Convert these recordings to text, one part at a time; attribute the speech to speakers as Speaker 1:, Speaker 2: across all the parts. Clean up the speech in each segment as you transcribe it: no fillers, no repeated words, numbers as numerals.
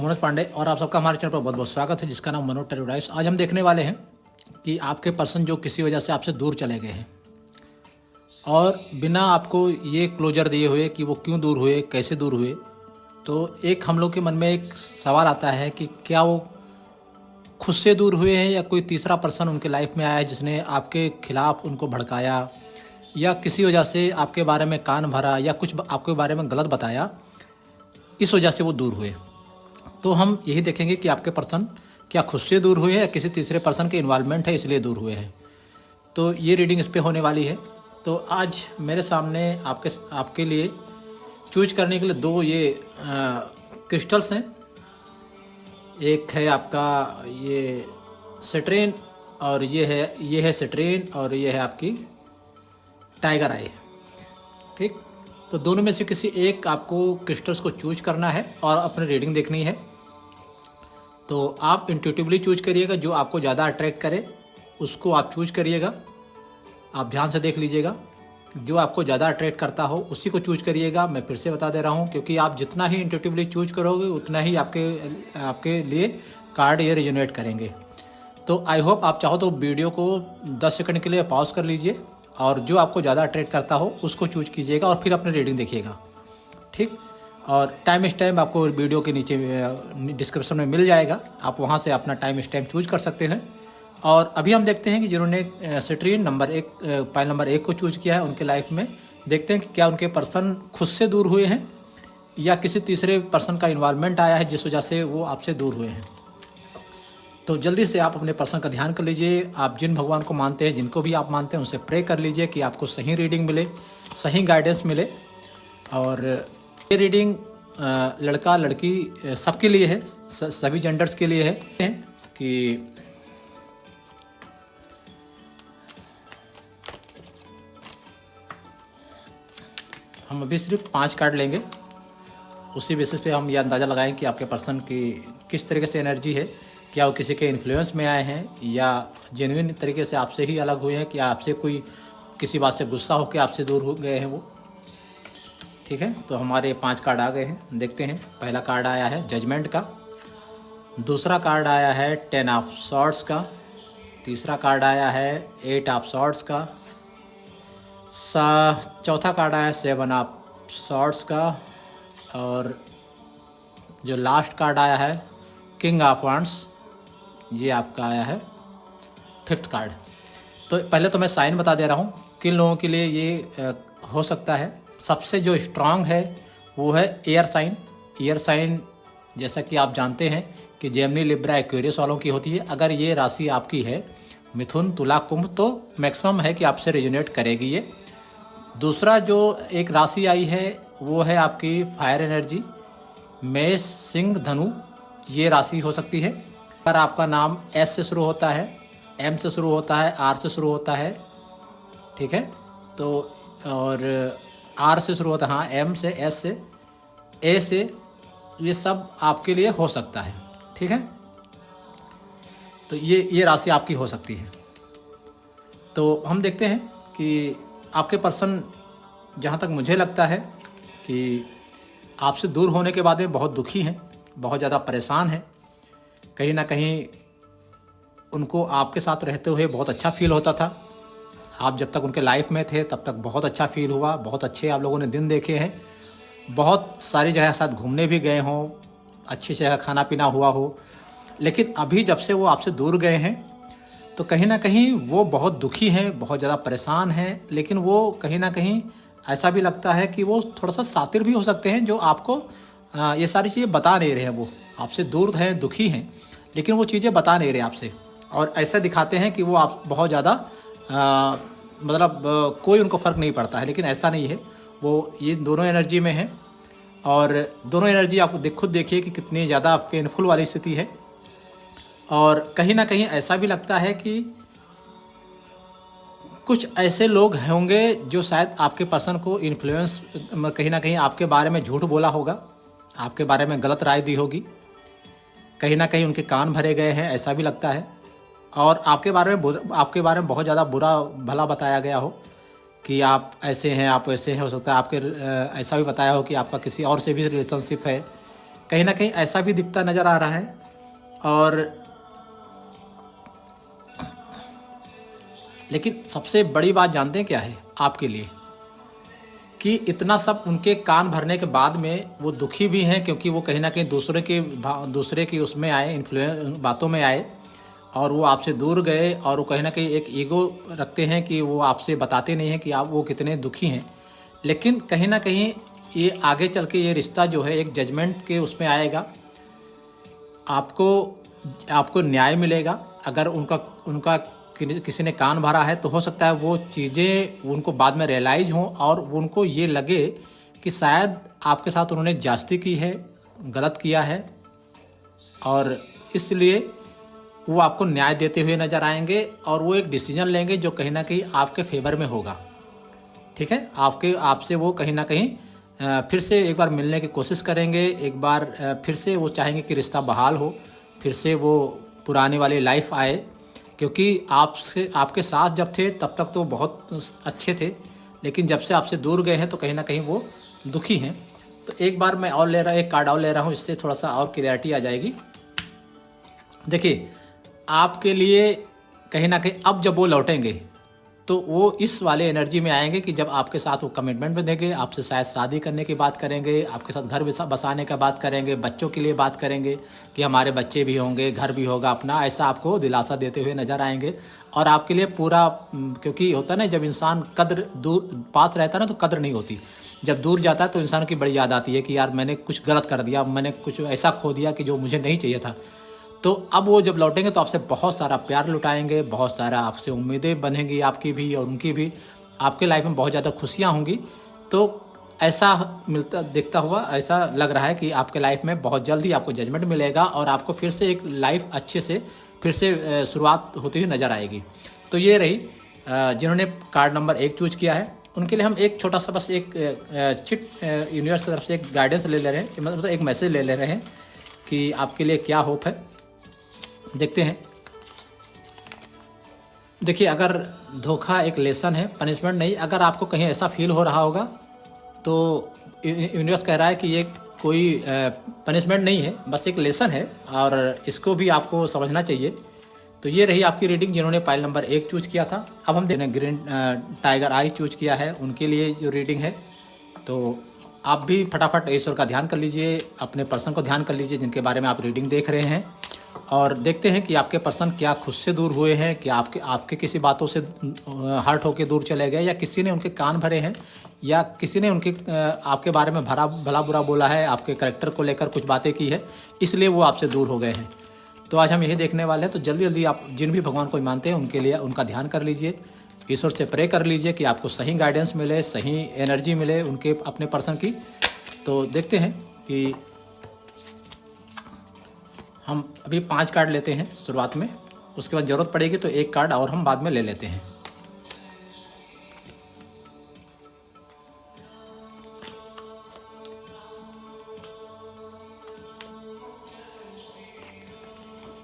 Speaker 1: हूं मनोज पांडे और आप सबका हमारे चैनल पर बहुत बहुत स्वागत है, जिसका नाम मनोज टेरू लाइफ्स। आज हम देखने वाले हैं कि आपके पर्सन जो किसी वजह से आपसे दूर चले गए हैं और बिना आपको ये क्लोजर दिए हुए कि वो क्यों दूर हुए, कैसे दूर हुए, तो एक हम लोग के मन में एक सवाल आता है कि क्या वो खुद से दूर हुए हैं या कोई तीसरा पर्सन उनके लाइफ में आया है जिसने आपके खिलाफ उनको भड़काया या किसी वजह से आपके बारे में कान भरा या कुछ आपके बारे में गलत बताया, इस वजह से वो दूर हुए। तो हम यही देखेंगे कि आपके पर्सन क्या खुद से दूर हुए हैं या किसी तीसरे पर्सन के इन्वॉल्वमेंट है इसलिए दूर हुए हैं। तो ये रीडिंग इस पे होने वाली है। तो आज मेरे सामने आपके लिए चूज करने के लिए दो ये क्रिस्टल्स हैं। एक है आपका ये सिट्रेन और ये है सिट्रेन और ये है आपकी टाइगर आई। ठीक, तो दोनों में से किसी एक आपको क्रिस्टल्स को चूज करना है और अपनी रीडिंग देखनी है। तो आप इंट्यूटिवली चूज करिएगा, जो आपको ज़्यादा अट्रैक्ट करे उसको आप चूज करिएगा। आप ध्यान से देख लीजिएगा, जो आपको ज़्यादा अट्रैक्ट करता हो उसी को चूज करिएगा। मैं फिर से बता दे रहा हूँ, क्योंकि आप जितना ही इंट्यूटिवली चूज करोगे उतना ही आपके लिए कार्ड ये रिजोनेट करेंगे। तो आई होप आप चाहो तो वीडियो को 10 सेकंड के लिए पॉज कर लीजिए और जो आपको ज़्यादा अट्रैक्ट करता हो उसको चूज कीजिएगा और फिर अपनी रीडिंग देखिएगा। ठीक, और टाइम स्टैम्प आपको वीडियो के नीचे डिस्क्रिप्शन में मिल जाएगा, आप वहाँ से अपना टाइम स्टैम्प चूज कर सकते हैं। और अभी हम देखते हैं कि जिन्होंने सिट्रीन पाइल नंबर 1 को चूज किया है, उनके लाइफ में देखते हैं कि क्या उनके पर्सन खुद से दूर हुए हैं या किसी तीसरे पर्सन का इन्वॉल्वमेंट आया है जिस वजह से वो आपसे दूर हुए हैं। तो जल्दी से आप अपने पर्सन का ध्यान कर लीजिए। आप जिन भगवान को मानते हैं, जिनको भी आप मानते हैं, उनसे प्रे कर लीजिए कि आपको सही रीडिंग मिले, सही गाइडेंस मिले। और ये रीडिंग लड़का लड़की सबके लिए है, सभी जेंडर्स के लिए है कि हम अभी सिर्फ 5 कार्ड लेंगे। उसी बेसिस पे हम ये अंदाज़ा लगाएं कि आपके पर्सन की किस तरीके से एनर्जी है, क्या वो किसी के इन्फ्लुएंस में आए हैं या जेन्युइन तरीके से आपसे ही अलग हुए हैं, कि आपसे कोई किसी बात से गुस्सा होकर आपसे दूर हो गए हैं वो। ठीक है, तो हमारे 5 कार्ड आ गए हैं, देखते हैं। पहला कार्ड आया है जजमेंट का, दूसरा कार्ड आया है 10 ऑफ सॉर्ड्स का, तीसरा कार्ड आया है 8 ऑफ सॉर्ड्स का, चौथा कार्ड आया 7 ऑफ सॉर्ड्स का, और जो लास्ट कार्ड आया है किंग ऑफ वांड्स, ये आपका आया है 5th कार्ड। तो पहले तो मैं साइन बता दे रहा हूँ किन लोगों के लिए ये हो सकता है। सबसे जो स्ट्रांग है वो है एयर साइन। एयर साइन जैसा कि आप जानते हैं कि जेमिनी, लिब्रा, एक्वेरियस वालों की होती है। अगर ये राशि आपकी है मिथुन, तुला, कुंभ, तो मैक्सिमम है कि आपसे रेजोनेट करेगी ये। दूसरा जो एक राशि आई है वो है आपकी फायर एनर्जी, मेष, सिंह, धनु, ये राशि हो सकती है। अगर आपका नाम एस से शुरू होता है, एम से शुरू होता है, आर से शुरू होता है, ठीक है, तो और आर से शुरू होता है, हाँ, एम से, एस से, ए से, ये सब आपके लिए हो सकता है। ठीक है, तो ये राशि आपकी हो सकती है। तो हम देखते हैं कि आपके पर्सन, जहाँ तक मुझे लगता है कि आपसे दूर होने के बाद में बहुत दुखी हैं, बहुत ज़्यादा परेशान हैं। कहीं ना कहीं उनको आपके साथ रहते हुए बहुत अच्छा फील होता था। आप जब तक उनके लाइफ में थे तब तक बहुत अच्छा फील हुआ, बहुत अच्छे आप लोगों ने दिन देखे हैं, बहुत सारी जगह साथ घूमने भी गए हों, अच्छी जगह खाना पीना हुआ हो। लेकिन अभी जब से वो आपसे दूर गए हैं तो कहीं ना कहीं वो बहुत दुखी हैं, बहुत ज़्यादा परेशान हैं। लेकिन वो कहीं ना कहीं ऐसा भी लगता है कि वो थोड़ा सा शातिर भी हो सकते हैं, जो आपको ये सारी चीज़ें बता नहीं रहे हैं। वो आपसे दूर हैं, दुखी हैं, लेकिन वो चीज़ें बता नहीं रहे आपसे, और ऐसा दिखाते हैं कि वो आप बहुत ज़्यादा कोई उनको फ़र्क नहीं पड़ता है। लेकिन ऐसा नहीं है, वो ये दोनों एनर्जी में है। और दोनों एनर्जी आप खुद देखिए कि कितनी ज़्यादा पेनफुल वाली स्थिति है। और कहीं ना कहीं ऐसा भी लगता है कि कुछ ऐसे लोग होंगे जो शायद आपके पर्सन को इन्फ्लुएंस, कहीं ना कहीं आपके बारे में झूठ बोला होगा, आपके बारे में गलत राय दी होगी, कहीं ना कहीं उनके कान भरे गए हैं, ऐसा भी लगता है। और आपके बारे में बहुत ज़्यादा बुरा भला बताया गया हो कि आप ऐसे हैं, आप वैसे हैं। हो सकता है आपके ऐसा भी बताया हो कि आपका किसी और से भी रिलेशनशिप है, कहीं ना कहीं ऐसा भी दिखता नज़र आ रहा है। और लेकिन सबसे बड़ी बात जानते हैं क्या है आपके लिए, कि इतना सब उनके कान भरने के बाद में वो दुखी भी हैं, क्योंकि वो कहीं ना कहीं दूसरे की उसमें आए, इन्फ्लुएंस बातों में आए और वो आपसे दूर गए। और वो कहीं ना कहीं एक ईगो रखते हैं कि वो आपसे बताते नहीं हैं कि आप वो कितने दुखी हैं। लेकिन कहीं ना कहीं ये आगे चल के ये रिश्ता जो है एक जजमेंट के उसमें आएगा। आपको न्याय मिलेगा। अगर उनका किसी ने कान भरा है तो हो सकता है वो चीज़ें उनको बाद में रियलाइज हों और उनको ये लगे कि शायद आपके साथ उन्होंने ज्यादती की है, गलत किया है, और इसलिए वो आपको न्याय देते हुए नज़र आएंगे और वो एक डिसीजन लेंगे जो कहीं ना कहीं आपके फेवर में होगा। ठीक है, आपसे वो कहीं ना कहीं फिर से एक बार मिलने की कोशिश करेंगे, एक बार फिर से वो चाहेंगे कि रिश्ता बहाल हो, फिर से वो पुरानी वाली लाइफ आए। क्योंकि आपके साथ जब थे तब तक तो बहुत अच्छे थे, लेकिन जब से आपसे दूर गए हैं तो कहीं ना कहीं वो दुखी हैं। तो एक बार मैं और एक कार्ड और ले रहा हूँ, इससे थोड़ा सा और क्लियरिटी आ जाएगी। देखिए, आपके लिए कहीं ना कहीं अब जब वो लौटेंगे तो वो इस वाले एनर्जी में आएंगे कि जब आपके साथ वो कमिटमेंट में देंगे, आपसे शायद शादी करने की बात करेंगे, आपके साथ घर बसाने का बात करेंगे, बच्चों के लिए बात करेंगे कि हमारे बच्चे भी होंगे, घर भी होगा अपना, ऐसा आपको दिलासा देते हुए नज़र आएंगे। और आपके लिए पूरा, क्योंकि होता ना जब इंसान कद्र दूर पास रहता है ना तो कद्र नहीं होती, जब दूर जाता है तो इंसान की बड़ी याद आती है कि यार मैंने कुछ गलत कर दिया, मैंने कुछ ऐसा खो दिया कि जो मुझे नहीं चाहिए था। तो अब वो जब लौटेंगे तो आपसे बहुत सारा प्यार लुटाएंगे, बहुत सारा आपसे उम्मीदें बनेंगी, आपकी भी और उनकी भी। आपके लाइफ में बहुत ज़्यादा खुशियाँ होंगी। तो ऐसा दिखता हुआ ऐसा लग रहा है कि आपके लाइफ में बहुत जल्द ही आपको जजमेंट मिलेगा और आपको फिर से एक लाइफ अच्छे से फिर से शुरुआत होती हुई नज़र आएगी। तो ये रही जिन्होंने कार्ड नंबर 1 चूज किया है, उनके लिए हम एक छोटा सा बस एक चिट यूनिवर्स की तरफ से एक गाइडेंस ले रहे हैं, मतलब एक मैसेज ले रहे हैं कि आपके लिए क्या होप है। देखते हैं। देखिए, अगर धोखा एक लेसन है, पनिशमेंट नहीं। अगर आपको कहीं ऐसा फील हो रहा होगा तो यूनिवर्स कह रहा है कि ये कोई पनिशमेंट नहीं है, बस एक लेसन है और इसको भी आपको समझना चाहिए। तो ये रही आपकी रीडिंग जिन्होंने पाइल नंबर 1 चूज किया था। अब हम देखें ग्रीन टाइगर आई चूज किया है, उनके लिए जो रीडिंग है। तो आप भी फटाफट ईश्वर का ध्यान कर लीजिए, अपने पर्सन को ध्यान कर लीजिए जिनके बारे में आप रीडिंग देख रहे हैं, और देखते हैं कि आपके पर्सन क्या खुद से दूर हुए हैं, कि आपके किसी बातों से हर्ट होकर दूर चले गए, या किसी ने उनके कान भरे हैं, या किसी ने आपके बारे में भला बुरा बोला है, आपके कैरेक्टर को लेकर कुछ बातें की है, इसलिए वो आपसे दूर हो गए हैं। तो आज हम यही देखने वाले हैं। तो जल्दी जल्दी आप जिन भी भगवान को मानते हैं उनके लिए उनका ध्यान कर लीजिए, ईश्वर से प्रे कर लीजिए कि आपको सही गाइडेंस मिले, सही एनर्जी मिले उनके अपने पर्सन की। तो देखते हैं कि हम अभी 5 कार्ड लेते हैं शुरुआत में, उसके बाद ज़रूरत पड़ेगी तो एक कार्ड और हम बाद में ले लेते हैं।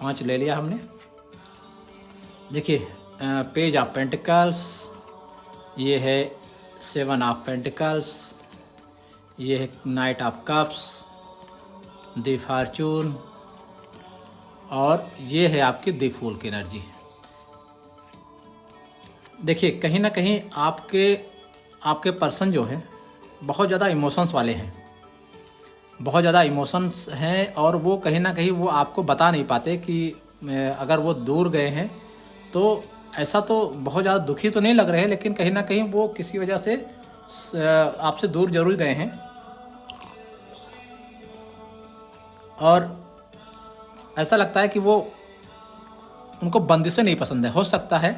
Speaker 1: पांच ले लिया हमने। देखिए, पेज ऑफ पेंटिकल्स, ये है 7 ऑफ पेंटिकल्स, ये है night of cups, the Fortune, और ये है आपकी द फूल की एनर्जी। देखिए, कहीं ना कहीं आपके पर्सन जो है बहुत ज़्यादा इमोशंस वाले हैं, बहुत ज़्यादा इमोशंस हैं, और वो कहीं ना कहीं वो आपको बता नहीं पाते कि अगर वो दूर गए हैं तो ऐसा तो बहुत ज़्यादा दुखी तो नहीं लग रहे हैं, लेकिन कहीं ना कहीं वो किसी वजह से आपसे दूर जरूर गए हैं। और ऐसा लगता है कि वो उनको बंदिशें नहीं पसंद है। हो सकता है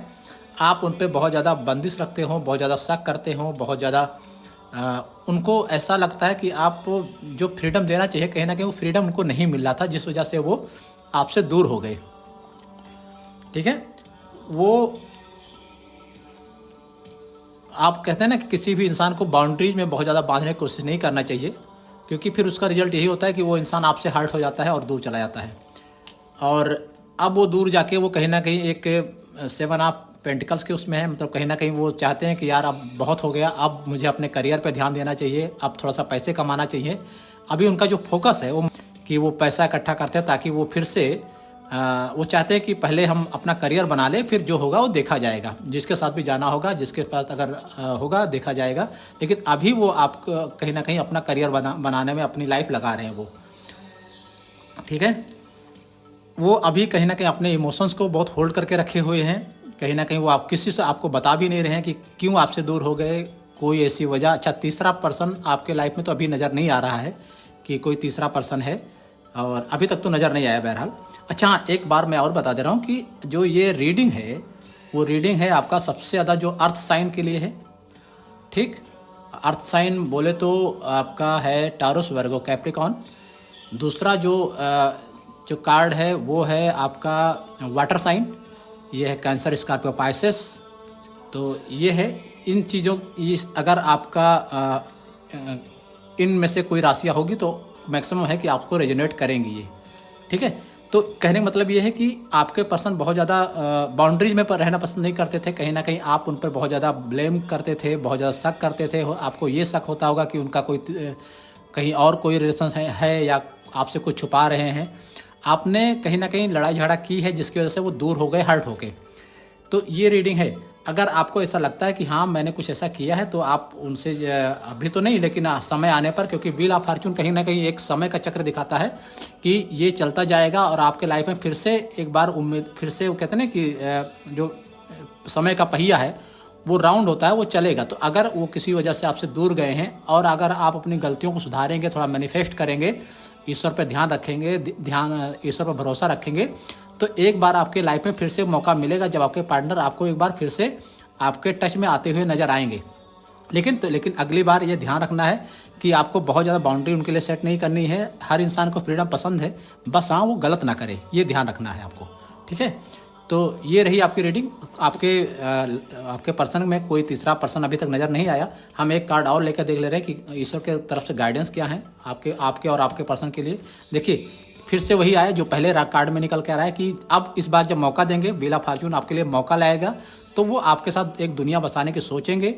Speaker 1: आप उन पर बहुत ज़्यादा बंदिश रखते हो, बहुत ज़्यादा शक करते हो, बहुत ज़्यादा उनको ऐसा लगता है कि आप जो फ्रीडम देना चाहिए कहीं ना कहीं वो फ्रीडम उनको नहीं मिल रहा था, जिस वजह से वो आपसे दूर हो गए। ठीक है, वो आप कहते हैं ना कि किसी भी इंसान को बाउंड्रीज में बहुत ज़्यादा बांधने की कोशिश नहीं करना चाहिए, क्योंकि फिर उसका रिजल्ट यही होता है कि वो इंसान आपसे हर्ट हो जाता है और दूर चला जाता है। और अब वो दूर जाके वो कहीं ना कहीं एक 7 ऑफ पेंटिकल्स के उसमें है, मतलब कहीं ना कहीं वो चाहते हैं कि यार अब बहुत हो गया, अब मुझे अपने करियर पे ध्यान देना चाहिए, अब थोड़ा सा पैसे कमाना चाहिए। अभी उनका जो फोकस है वो कि वो पैसा इकट्ठा करते हैं ताकि वो फिर से वो चाहते हैं कि पहले हम अपना करियर बना लें, फिर जो होगा वो देखा जाएगा, जिसके साथ भी जाना होगा, जिसके पास अगर होगा देखा जाएगा। लेकिन अभी वो आप कहीं ना कहीं अपना करियर बनाने में अपनी लाइफ लगा रहे हैं वो, ठीक है। वो अभी कहीं ना कहीं अपने इमोशंस को बहुत होल्ड करके रखे हुए हैं। कहीं ना कहीं वो आप किसी से आपको बता भी नहीं रहे हैं कि क्यों आपसे दूर हो गए, कोई ऐसी वजह। अच्छा, तीसरा पर्सन आपके लाइफ में तो अभी नज़र नहीं आ रहा है कि कोई तीसरा पर्सन है, और अभी तक तो नज़र नहीं आया बहरहाल। अच्छा हाँ, एक बार मैं और बता दे रहा हूँ कि जो ये रीडिंग है वो रीडिंग है आपका सबसे ज़्यादा जो अर्थ साइन के लिए है, ठीक। अर्थ साइन बोले तो आपका है टारोस, वर्गो, कैप्रिकॉन। दूसरा जो कार्ड है वो है आपका वाटर साइन, ये है कैंसर, स्कॉर्पियो, पाइसेस। तो ये है इन चीज़ों, अगर आपका इन में से कोई राशियाँ होगी तो मैक्सिमम है कि आपको रेजोनेट करेंगी ये, ठीक है। तो कहने का मतलब ये है कि आपके पर्सन बहुत ज़्यादा बाउंड्रीज में रहना पसंद नहीं करते थे। कहीं ना कहीं आप उन पर बहुत ज़्यादा ब्लेम करते थे, बहुत ज़्यादा शक करते थे। आपको ये शक होता होगा कि उनका कोई कहीं और कोई रिलेशन है या आपसे कुछ छुपा रहे हैं। आपने कहीं ना कहीं लड़ाई झगड़ा की है जिसकी वजह से वो दूर हो गए, हर्ट हो गए। तो ये रीडिंग है। अगर आपको ऐसा लगता है कि हाँ मैंने कुछ ऐसा किया है, तो आप उनसे अभी तो नहीं, लेकिन समय आने पर, क्योंकि व्हील ऑफ फॉर्चून कहीं ना कहीं एक समय का चक्र दिखाता है कि ये चलता जाएगा और आपके लाइफ में फिर से एक बार उम्मीद, फिर से वो कहते हैं ना कि जो समय का पहिया है वो राउंड होता है, वो चलेगा। तो अगर वो किसी वजह से आपसे दूर गए हैं और अगर आप अपनी गलतियों को सुधारेंगे, थोड़ा मैनिफेस्ट करेंगे, ईश्वर पर ध्यान रखेंगे, ईश्वर पर भरोसा रखेंगे, तो एक बार आपके लाइफ में फिर से मौका मिलेगा जब आपके पार्टनर आपको एक बार फिर से आपके टच में आते हुए नजर आएंगे। लेकिन अगली बार ये ध्यान रखना है कि आपको बहुत ज़्यादा बाउंड्री उनके लिए सेट नहीं करनी है। हर इंसान को फ्रीडम पसंद है, बस हाँ वो गलत ना करे, ये ध्यान रखना है आपको, ठीक है। तो ये रही आपकी रीडिंग। आपके पर्सन में कोई तीसरा पर्सन अभी तक नज़र नहीं आया। हम एक कार्ड और लेकर देख ले रहे हैं कि ईश्वर के तरफ से गाइडेंस क्या है आपके और आपके पर्सन के लिए। देखिए फिर से वही आया जो पहले कार्ड में निकल के आ रहा है कि अब इस बार जब मौका देंगे, व्हील ऑफ फॉर्चून आपके लिए मौका लाएगा, तो वो आपके साथ एक दुनिया बसाने की सोचेंगे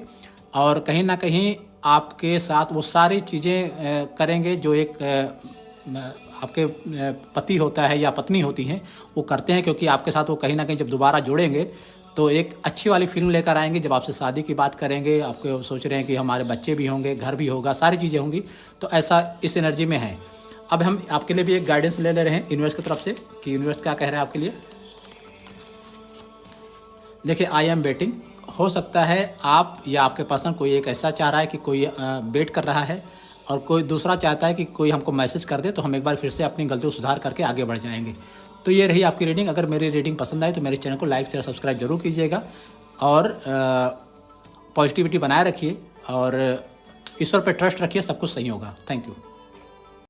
Speaker 1: और कहीं ना कहीं आपके साथ वो सारी चीज़ें करेंगे जो एक आपके पति होता है या पत्नी होती हैं वो करते हैं। क्योंकि आपके साथ वो कहीं ना कहीं जब दोबारा जुड़ेंगे तो एक अच्छी वाली फिल्म लेकर आएंगे। जब आपसे शादी की बात करेंगे, आपको सोच रहे हैं कि हमारे बच्चे भी होंगे, घर भी होगा, सारी चीज़ें होंगी, तो ऐसा इस एनर्जी में है। अब हम आपके लिए भी एक गाइडेंस ले रहे हैं यूनिवर्स की तरफ से कि यूनिवर्स क्या कह रहा है आपके लिए। देखिए, आई एम वेटिंग। हो सकता है आप या आपके पर्सन कोई एक ऐसा चाह रहा है कि कोई वेट कर रहा है और कोई दूसरा चाहता है कि कोई हमको मैसेज कर दे तो हम एक बार फिर से अपनी गलती को सुधार करके आगे बढ़ जाएंगे। तो ये रही आपकी रीडिंग। अगर मेरी रीडिंग पसंद आए तो मेरे चैनल को लाइक शेयर सब्सक्राइब जरूर कीजिएगा और पॉजिटिविटी बनाए रखिए और ईश्वर पर ट्रस्ट रखिए, सब कुछ सही होगा। Thank you.